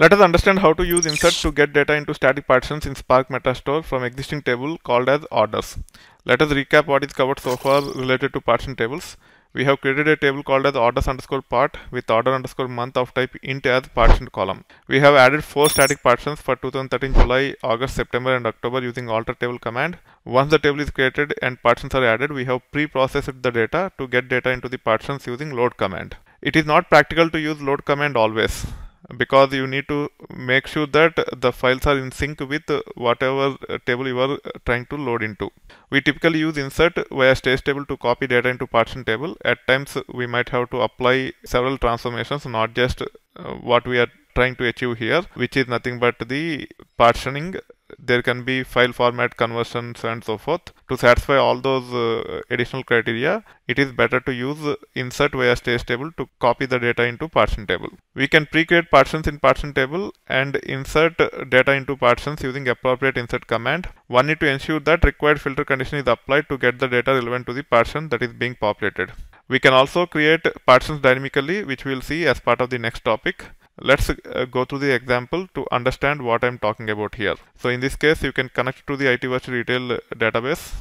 Let us understand how to use insert to get data into static partitions in Spark Metastore from existing table called as orders. Let us recap what is covered so far related to partition tables. We have created a table called as orders underscore part with order underscore month of type int as partition column. We have added 4 static partitions for 2013 July, August, September and October using alter table command. Once the table is created and partitions are added, we have pre-processed the data to get data into the partitions using load command. It is not practical to use load command always, because you need to make sure that the files are in sync with whatever table you are trying to load into. We typically use insert via stage table to copy data into partition table. At times we might have to apply several transformations, not just what we are trying to achieve here, which is nothing but the partitioning. There can be file format conversions and so forth. To satisfy all those additional criteria, it is better to use insert via stage table to copy the data into partition table. We can pre-create partitions in partition table and insert data into partitions using appropriate insert command. One need to ensure that required filter condition is applied to get the data relevant to the partition that is being populated. We can also create partitions dynamically, which we will see as part of the next topic. Let's go through the example to understand what I'm talking about here. So in this case, you can connect to the IT Virtual Retail database.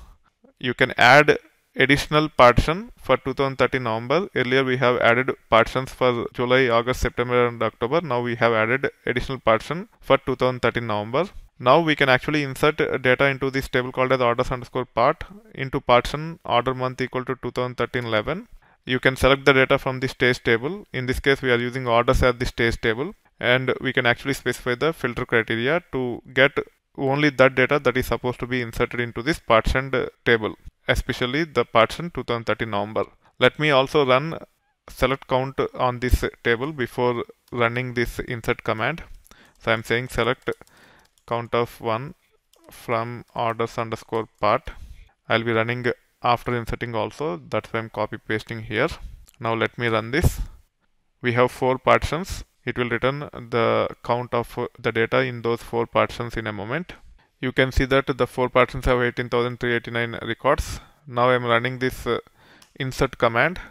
You can add additional partition for 2013 November. Earlier we have added partitions for July, August, September and October. Now we have added additional partition for 2013 November. Now we can actually insert data into this table called as orders underscore part into partition order month equal to 2013-11. You can select the data from the stage table. In this case, we are using orders as the stage table, and we can actually specify the filter criteria to get only that data that is supposed to be inserted into this partitioned table, especially the partition 2013 November. Let me also run select count on this table before running this insert command. So I'm saying select count of 1 from orders underscore part. I'll be running after inserting also, that's why I'm copy pasting here. Now let me run this. We have 4 partitions. It will return the count of the data in those 4 partitions in a moment. You can see that the 4 partitions have 18,389 records. Now I'm running this insert command.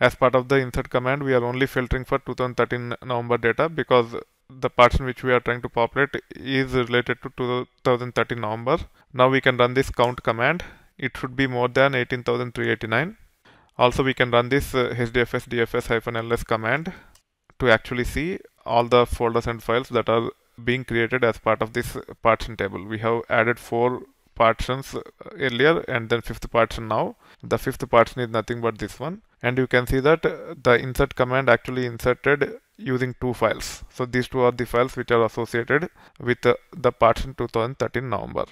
As part of the insert command, we are only filtering for 2013 November data because the partition which we are trying to populate is related to 2013 November. Now we can run this count command. It should be more than 18,389. Also we can run this hdfs dfs-ls command to actually see all the folders and files that are being created as part of this partition table. We have added 4 partitions earlier and then 5th partition now. The 5th partition is nothing but this one, and you can see that the insert command actually inserted using 2 files. So these 2 are the files which are associated with the partition 2013 November.